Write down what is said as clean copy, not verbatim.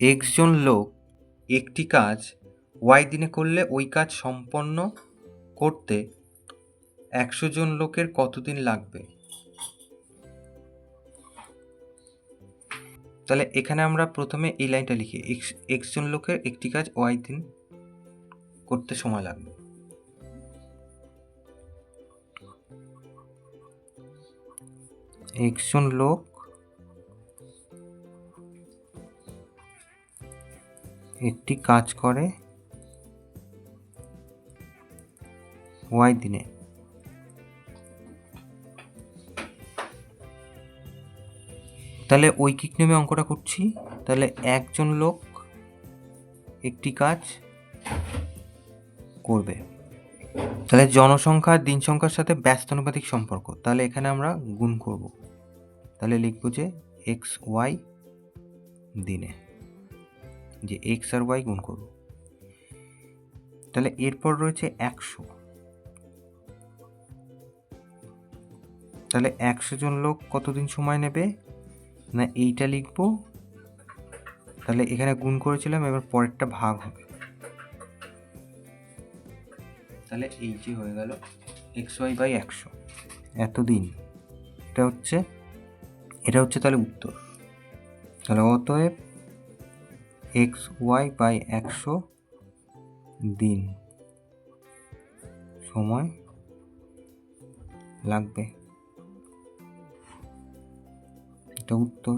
X জন লোক একটি কাজ ওয়াই দিনে করলে ওই কাজ সম্পন্ন করতে 100 জন লোকের কতদিন লাগবে? তাহলে এখানে আমরা প্রথমে এই লাইনটা লিখি, এক্স জন লোকের একটি কাজ ওয়াই দিন করতে সময় লাগবে। এক্স জন লোক একটি কাজ করে ওয়াই দিনে, তাহলে ঐকিক নিয়মে অঙ্কটা করছি। তাহলে একজন লোক একটি কাজ করবে, তাহলে জনসংখ্যা দিন সংখ্যার সাথে ব্যস্তানুপাতিক সম্পর্ক, তাহলে এখানে আমরা গুণ করব। তাহলে লিখব যে এক্স ওয়াই দিনে, যে এক্স আর ওয়াই গুণ করব। তাহলে এরপর রয়েছে 100, তাহলে 100 জন লোক কতদিন সময় নেবে না, এইটা লিখব। তাহলে এখানে গুণ করেছিলাম, এবার পরেরটা ভাগ হবে। তাহলে এই যে হয়ে গেল এক্স ওয়াই বাই 100 এতদিন, এটা হচ্ছে তাহলে উত্তর। তাহলে অতএব এক্স ওয়াই বাই 100 দিন সময় লাগবে, এটা উত্তর।